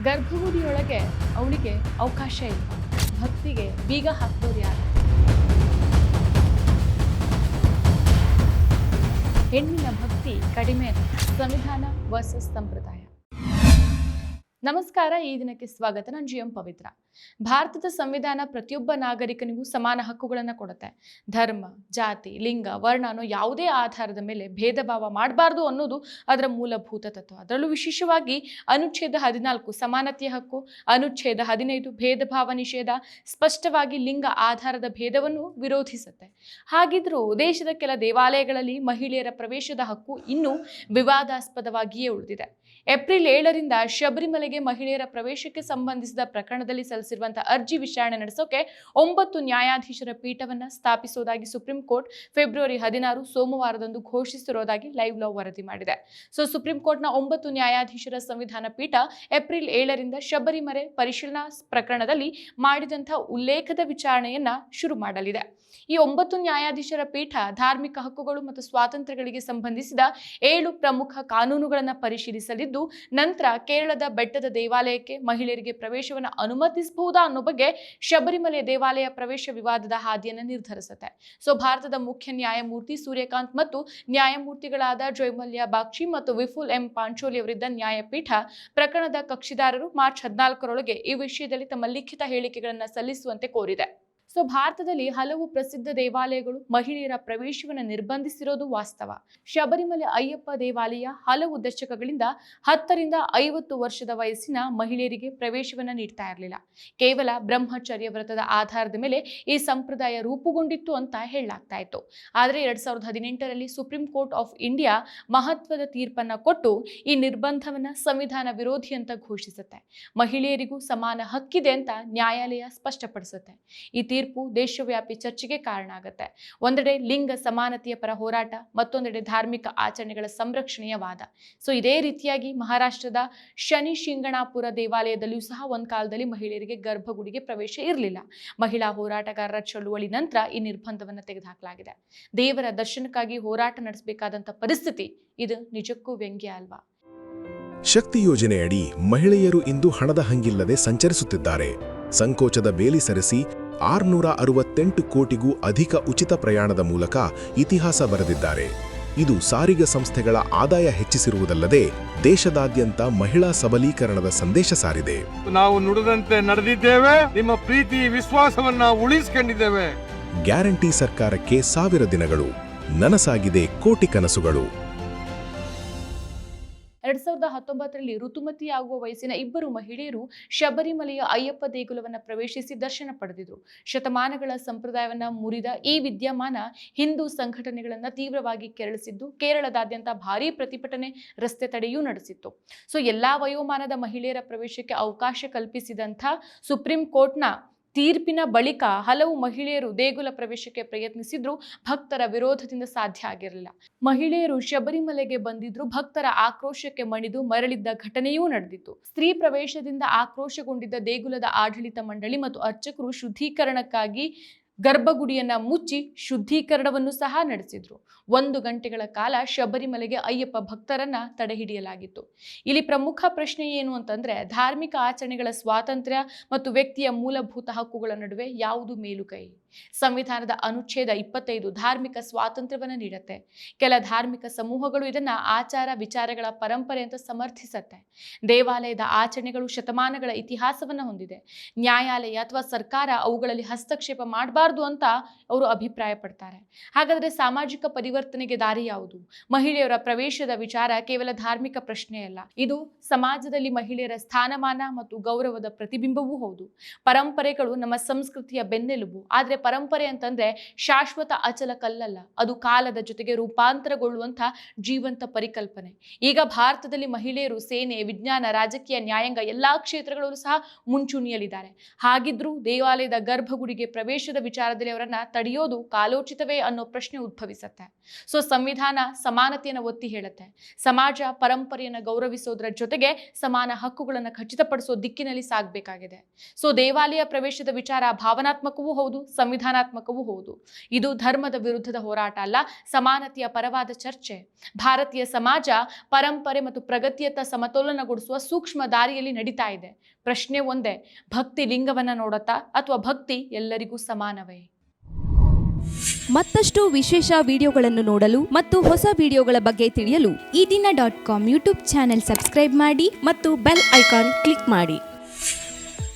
ಗರ್ಭಗುಡಿಯೊಳಗೆ ಅವಳಿಗೆ ಅವಕಾಶ ಇಲ್ಲ. ಭಕ್ತಿಗೆ ಬೀಗ ಹಾಕ್ದವ್ರು ಯಾರು? ಹೆಣ್ಣಿನ ಭಕ್ತಿ ಕಡಿಮೆ. ಸಂವಿಧಾನ ವರ್ಸಸ್ ಸಂಪ್ರದಾಯ. ನಮಸ್ಕಾರ, ಈ ದಿನಕ್ಕೆ ಸ್ವಾಗತ. ನಾನು GM ಪವಿತ್ರ. ಭಾರತದ ಸಂವಿಧಾನ ಪ್ರತಿಯೊಬ್ಬ ನಾಗರಿಕನಿಗೂ ಸಮಾನ ಹಕ್ಕುಗಳನ್ನು ಕೊಡುತ್ತೆ. ಧರ್ಮ, ಜಾತಿ, ಲಿಂಗ, ವರ್ಣ ಅನ್ನೋ ಯಾವುದೇ ಆಧಾರದ ಮೇಲೆ ಭೇದ ಭಾವ ಮಾಡಬಾರ್ದು ಅನ್ನೋದು ಅದರ ಮೂಲಭೂತ ತತ್ವ. ಅದರಲ್ಲೂ ವಿಶೇಷವಾಗಿ ಅನುಚ್ಛೇದ 14 ಸಮಾನತೆಯ ಹಕ್ಕು, ಅನುಚ್ಛೇದ 15 ಭೇದ ಭಾವ ನಿಷೇಧ ಸ್ಪಷ್ಟವಾಗಿ ಲಿಂಗ ಆಧಾರದ ಭೇದವನ್ನು ವಿರೋಧಿಸುತ್ತೆ. ಹಾಗಿದ್ರೂ ದೇಶದ ಕೆಲ ದೇವಾಲಯಗಳಲ್ಲಿ ಮಹಿಳೆಯರ ಪ್ರವೇಶದ ಹಕ್ಕು ಇನ್ನೂ ವಿವಾದಾಸ್ಪದವಾಗಿಯೇ ಉಳಿದಿದೆ. ಏಪ್ರಿಲ್ 7ರಿಂದ ಶಬರಿಮಲೆಗೆ ಮಹಿಳೆಯರ ಪ್ರವೇಶಕ್ಕೆ ಸಂಬಂಧಿಸಿದ ಪ್ರಕರಣದಲ್ಲಿ ಸಲ್ಲಿಸಿರುವಂತಹ ಅರ್ಜಿ ವಿಚಾರಣೆ ನಡೆಸೋಕೆ 9 ನ್ಯಾಯಾಧೀಶರ ಪೀಠವನ್ನ ಸ್ಥಾಪಿಸುವುದಾಗಿ ಸುಪ್ರೀಂ ಕೋರ್ಟ್ ಫೆಬ್ರವರಿ 16 ಸೋಮವಾರದಂದು ಘೋಷಿಸಿರುವುದಾಗಿ ಲೈವ್ ಲಾ ವರದಿ ಮಾಡಿದೆ. ಸುಪ್ರೀಂ ಕೋರ್ಟ್ನ 9 ನ್ಯಾಯಾಧೀಶರ ಸಂವಿಧಾನ ಪೀಠ ಏಪ್ರಿಲ್ 7ರಿಂದ ಶಬರಿಮಲೆ ಪರಿಶೀಲನಾ ಪ್ರಕರಣದಲ್ಲಿ ಮಾಡಿದಂತಹ ಉಲ್ಲೇಖದ ವಿಚಾರಣೆಯನ್ನ ಶುರು ಮಾಡಲಿದೆ. ಈ 9 ನ್ಯಾಯಾಧೀಶರ ಪೀಠ ಧಾರ್ಮಿಕ ಹಕ್ಕುಗಳು ಮತ್ತು ಸ್ವಾತಂತ್ರ್ಯಗಳಿಗೆ ಸಂಬಂಧಿಸಿದ 7 ಪ್ರಮುಖ ಕಾನೂನುಗಳನ್ನು ಪರಿಶೀಲಿಸಲಿದ್ದು, ನಂತರ ಕೇರಳದ ಬೆಟ್ಟದ ದೇವಾಲಯಕ್ಕೆ ಮಹಿಳೆಯರಿಗೆ ಪ್ರವೇಶವನ್ನು ಅನುಮತಿಸಬಹುದಾ ಅನ್ನೋ ಬಗ್ಗೆ ಶಬರಿಮಲೆ ದೇವಾಲಯ ಪ್ರವೇಶ ವಿವಾದದ ಹಾದಿಯನ್ನು ನಿರ್ಧರಿಸುತ್ತೆ. ಭಾರತದ ಮುಖ್ಯ ನ್ಯಾಯಮೂರ್ತಿ ಸೂರ್ಯಕಾಂತ್ ಮತ್ತು ನ್ಯಾಯಮೂರ್ತಿಗಳಾದ ಜಯಮಲ್ಯ ಬಾಗ್ಚಿ ಮತ್ತು ವಿಪುಲ್ ಎಂ ಪಾಂಚೋಲಿ ಅವರಿದ್ದ ನ್ಯಾಯಪೀಠ ಪ್ರಕರಣದ ಕಕ್ಷಿದಾರರು ಮಾರ್ಚ್ 14ರೊಳಗೆ ಈ ವಿಷಯದಲ್ಲಿ ತಮ್ಮ ಲಿಖಿತ ಹೇಳಿಕೆಗಳನ್ನು ಸಲ್ಲಿಸುವಂತೆ ಕೋರಿದೆ. ಭಾರತದಲ್ಲಿ ಹಲವು ಪ್ರಸಿದ್ಧ ದೇವಾಲಯಗಳು ಮಹಿಳೆಯರ ಪ್ರವೇಶವನ್ನು ನಿರ್ಬಂಧಿಸಿರೋದು ವಾಸ್ತವ. ಶಬರಿಮಲೆ ಅಯ್ಯಪ್ಪ ದೇವಾಲಯ ಹಲವು ದಶಕಗಳಿಂದ 10ರಿಂದ 50 ವರ್ಷದ ವಯಸ್ಸಿನ ಮಹಿಳೆಯರಿಗೆ ಪ್ರವೇಶವನ್ನು ನೀಡ್ತಾ ಇರಲಿಲ್ಲ. ಕೇವಲ ಬ್ರಹ್ಮಚರ್ಯ ವ್ರತದ ಆಧಾರದ ಮೇಲೆ ಈ ಸಂಪ್ರದಾಯ ರೂಪುಗೊಂಡಿತ್ತು ಅಂತ ಹೇಳಲಾಗ್ತಾ ಇತ್ತು. ಆದರೆ 2018ರಲ್ಲಿ ಸುಪ್ರೀಂ ಕೋರ್ಟ್ ಆಫ್ ಇಂಡಿಯಾ ಮಹತ್ವದ ತೀರ್ಪನ್ನ ಕೊಟ್ಟು ಈ ನಿರ್ಬಂಧವನ್ನ ಸಂವಿಧಾನ ವಿರೋಧಿ ಅಂತ ಘೋಷಿಸುತ್ತೆ. ಮಹಿಳೆಯರಿಗೂ ಸಮಾನ ಹಕ್ಕಿದೆ ಅಂತ ನ್ಯಾಯಾಲಯ ಸ್ಪಷ್ಟಪಡಿಸುತ್ತೆ. ಈ ತೀರ್ಪು ದೇಶವ್ಯಾಪಿ ಚರ್ಚೆಗೆ ಕಾರಣ ಆಗುತ್ತೆ. ಒಂದೆಡೆ ಲಿಂಗ ಸಮಾನತೆಯ ಪರ ಹೋರಾಟ, ಮತ್ತೊಂದೆಡೆ ಧಾರ್ಮಿಕ ಆಚರಣೆಗಳ ಸಂರಕ್ಷಣೆಯ ವಾದ. ಇದೇ ರೀತಿಯಾಗಿ ಮಹಾರಾಷ್ಟ್ರದ ಶನಿ ಶಿಂಗಣಾಪುರ ದೇವಾಲಯದಲ್ಲಿಯೂ ಸಹ ಒಂದು ಕಾಲದಲ್ಲಿ ಮಹಿಳೆಯರಿಗೆ ಗರ್ಭಗುಡಿಗೆ ಪ್ರವೇಶ ಇರಲಿಲ್ಲ. ಮಹಿಳಾ ಹೋರಾಟಗಾರರ ಚಳುವಳಿ ನಂತರ ಈ ನಿರ್ಬಂಧವನ್ನು ತೆಗೆದುಹಾಕಲಾಗಿದೆ. ದೇವರ ದರ್ಶನಕ್ಕಾಗಿ ಹೋರಾಟ ನಡೆಸಬೇಕಾದಂತ ಪರಿಸ್ಥಿತಿ ಇದು ನಿಜಕ್ಕೂ ವ್ಯಂಗ್ಯ ಅಲ್ವಾ? ಶಕ್ತಿ ಯೋಜನೆಯಡಿ ಮಹಿಳೆಯರು ಇಂದು ಹಣದ ಹಂಗಿಲ್ಲದೆ ಸಂಚರಿಸುತ್ತಿದ್ದಾರೆ. ಸಂಕೋಚದ ಬೇಲಿ ಸರಿಸಿ 668 ಕೋಟಿಗೂ ಅಧಿಕ ಉಚಿತ ಪ್ರಯಾಣದ ಮೂಲಕ ಇತಿಹಾಸ ಬರೆದಿದ್ದಾರೆ. ಇದು ಸಾರಿಗೆ ಸಂಸ್ಥೆಗಳ ಆದಾಯ ಹೆಚ್ಚಿಸಿರುವುದಲ್ಲದೆ ದೇಶದಾದ್ಯಂತ ಮಹಿಳಾ ಸಬಲೀಕರಣದ ಸಂದೇಶ ಸಾರಿದೆ. ನಾವು ನುಡಿದಂತೆ ನಡೆದಿದ್ದೇವೆ, ನಿಮ್ಮ ಪ್ರೀತಿ ವಿಶ್ವಾಸವನ್ನ ಉಳಿಸಿಕೊಂಡಿದ್ದೇವೆ. ಗ್ಯಾರಂಟಿ ಸರ್ಕಾರಕ್ಕೆ 1000 ದಿನಗಳು, ನನಸಾಗಿದೆ ಕೋಟಿ ಕನಸುಗಳು. 2019ರಲ್ಲಿ ಋತುಮತಿಯಾಗುವ ವಯಸ್ಸಿನ 2 ಮಹಿಳೆಯರು ಶಬರಿಮಲೆಯ ಅಯ್ಯಪ್ಪ ದೇಗುಲವನ್ನು ಪ್ರವೇಶಿಸಿ ದರ್ಶನ ಪಡೆದಿದ್ರು. ಶತಮಾನಗಳ ಸಂಪ್ರದಾಯವನ್ನ ಮುರಿದ ಈ ವಿದ್ಯಮಾನ ಹಿಂದೂ ಸಂಘಟನೆಗಳನ್ನ ತೀವ್ರವಾಗಿ ಕೆರಳಿಸಿದ್ದು, ಕೇರಳದಾದ್ಯಂತ ಭಾರೀ ಪ್ರತಿಭಟನೆ, ರಸ್ತೆ ತಡೆಯೂ ನಡೆಸಿತ್ತು. ಎಲ್ಲಾ ವಯೋಮಾನದ ಮಹಿಳೆಯರ ಪ್ರವೇಶಕ್ಕೆ ಅವಕಾಶ ಕಲ್ಪಿಸಿದಂಥ ಸುಪ್ರೀಂ ಕೋರ್ಟ್ನ ತೀರ್ಪಿನ ಬಳಿಕ ಹಲವು ಮಹಿಳೆಯರು ದೇಗುಲ ಪ್ರವೇಶಕ್ಕೆ ಪ್ರಯತ್ನಿಸಿದ್ರು. ಭಕ್ತರ ವಿರೋಧದಿಂದ ಸಾಧ್ಯ ಆಗಿರಲಿಲ್ಲ. ಮಹಿಳೆಯರು ಶಬರಿಮಲೆಗೆ ಬಂದಿದ್ರು. ಭಕ್ತರ ಆಕ್ರೋಶಕ್ಕೆ ಮಣಿದು ಮರಳಿದ್ದ ಘಟನೆಯೂ ನಡೆದಿತ್ತು. ಸ್ತ್ರೀ ಪ್ರವೇಶದಿಂದ ಆಕ್ರೋಶಗೊಂಡಿದ್ದ ದೇಗುಲದ ಆಡಳಿತ ಮಂಡಳಿ ಮತ್ತು ಅರ್ಚಕರು ಶುದ್ಧೀಕರಣಕ್ಕಾಗಿ ಗರ್ಭಗುಡಿಯನ್ನ ಮುಚ್ಚಿ ಶುದ್ಧೀಕರಣವನ್ನು ಸಹ ನಡೆಸಿದ್ರು. 1 ಗಂಟೆಗಳ ಕಾಲ ಶಬರಿಮಲೆಗೆ ಅಯ್ಯಪ್ಪ ಭಕ್ತರನ್ನ ತಡೆಹಿಡಿಯಲಾಗಿತ್ತು. ಇಲ್ಲಿ ಪ್ರಮುಖ ಪ್ರಶ್ನೆ ಏನು ಅಂತಂದ್ರೆ, ಧಾರ್ಮಿಕ ಆಚರಣೆಗಳ ಸ್ವಾತಂತ್ರ್ಯ ಮತ್ತು ವ್ಯಕ್ತಿಯ ಮೂಲಭೂತ ಹಕ್ಕುಗಳ ನಡುವೆ ಯಾವುದು ಮೇಲುಗೈ? ಸಂವಿಧಾನದ ಅನುಚ್ಛೇದ 25 ಧಾರ್ಮಿಕ ಸ್ವಾತಂತ್ರ್ಯವನ್ನು ನೀಡುತ್ತೆ. ಕೆಲ ಧಾರ್ಮಿಕ ಸಮೂಹಗಳು ಇದನ್ನ ಆಚಾರ ವಿಚಾರಗಳ ಪರಂಪರೆ ಅಂತ ಸಮರ್ಥಿಸುತ್ತೆ. ದೇವಾಲಯದ ಆಚರಣೆಗಳು ಶತಮಾನಗಳ ಇತಿಹಾಸವನ್ನ ಹೊಂದಿದೆ. ನ್ಯಾಯಾಲಯ ಅಥವಾ ಸರ್ಕಾರ ಅವುಗಳಲ್ಲಿ ಹಸ್ತಕ್ಷೇಪ ಮಾಡಬಾರದು ಅಂತ ಅವರು ಅಭಿಪ್ರಾಯ ಪಡ್ತಾರೆ. ಹಾಗಾದ್ರೆ ಸಾಮಾಜಿಕ ಪರಿವರ್ತನೆಗೆ ದಾರಿ ಯಾವುದು? ಮಹಿಳೆಯರ ಪ್ರವೇಶದ ವಿಚಾರ ಕೇವಲ ಧಾರ್ಮಿಕ ಪ್ರಶ್ನೆಯಲ್ಲ, ಇದು ಸಮಾಜದಲ್ಲಿ ಮಹಿಳೆಯರ ಸ್ಥಾನಮಾನ ಮತ್ತು ಗೌರವದ ಪ್ರತಿಬಿಂಬವೂ ಹೌದು. ಪರಂಪರೆಗಳು ನಮ್ಮ ಸಂಸ್ಕೃತಿಯ ಬೆನ್ನೆಲುಬು. ಆದ್ರೆ ಪರಂಪರೆ ಅಂತಂದ್ರೆ ಶಾಶ್ವತ ಅಚಲ ಕಲ್ಲಲ್ಲ, ಅದು ಕಾಲದ ಜೊತೆಗೆ ರೂಪಾಂತರಗೊಳ್ಳುವಂತಹ ಜೀವಂತ ಪರಿಕಲ್ಪನೆ. ಈಗ ಭಾರತದಲ್ಲಿ ಮಹಿಳೆಯರು ಸೇನೆ, ವಿಜ್ಞಾನ, ರಾಜಕೀಯ, ನ್ಯಾಯಾಂಗ ಎಲ್ಲಾ ಕ್ಷೇತ್ರಗಳಲ್ಲೂ ಸಹ ಮುಂಚೂಣಿಯಲ್ಲಿದ್ದಾರೆ. ಹಾಗಿದ್ರೂ ದೇವಾಲಯದ ಗರ್ಭಗುಡಿಗೆ ಪ್ರವೇಶದ ವಿಚಾರದಲ್ಲಿ ಅವರನ್ನ ತಡೆಯೋದು ಕಾಲೋಚಿತವೇ ಅನ್ನೋ ಪ್ರಶ್ನೆ ಉದ್ಭವಿಸುತ್ತೆ. ಸಂವಿಧಾನ ಸಮಾನತೆಯನ್ನು ಒತ್ತಿ ಹೇಳುತ್ತೆ. ಸಮಾಜ ಪರಂಪರೆಯನ್ನು ಗೌರವಿಸೋದ್ರ ಜೊತೆಗೆ ಸಮಾನ ಹಕ್ಕುಗಳನ್ನು ಖಚಿತಪಡಿಸೋ ದಿಕ್ಕಿನಲ್ಲಿ ಸಾಗಬೇಕಾಗಿದೆ. ದೇವಾಲಯ ಪ್ರವೇಶದ ವಿಚಾರ ಭಾವನಾತ್ಮಕವೂ ಹೌದು, ಸಂವಿಧಾನಾತ್ಮಕವೂ ಹೌದು. ಇದು ಧರ್ಮದ ವಿರುದ್ಧದ ಹೋರಾಟ ಅಲ್ಲ, ಸಮಾನತೆಯ ಪರವಾದ ಚರ್ಚೆ. ಭಾರತೀಯ ಸಮಾಜ ಪರಂಪರೆ ಮತ್ತು ಪ್ರಗತಿಯತ್ತ ಸಮತೋಲನಗೊಳಿಸುವ ಸೂಕ್ಷ್ಮ ದಾರಿಯಲ್ಲಿ ನಡೀತಾ ಇದೆ. ಪ್ರಶ್ನೆ ಒಂದೇ, ಭಕ್ತಿ ಲಿಂಗವನ್ನ ನೋಡುತ್ತಾ ಅಥವಾ ಭಕ್ತಿ ಎಲ್ಲರಿಗೂ ಸಮಾನವೇ? ಮತ್ತಷ್ಟು ವಿಶೇಷ ವಿಡಿಯೋಗಳನ್ನು ನೋಡಲು ಮತ್ತು ಹೊಸ ವಿಡಿಯೋಗಳ ಬಗ್ಗೆ ತಿಳಿಯಲು ಈ ದಿನ .com ಯೂಟ್ಯೂಬ್ ಚಾನೆಲ್ ಸಬ್ಸ್ಕ್ರೈಬ್ ಮಾಡಿ ಮತ್ತು ಬೆಲ್ ಐಕಾನ್ ಕ್ಲಿಕ್ ಮಾಡಿ.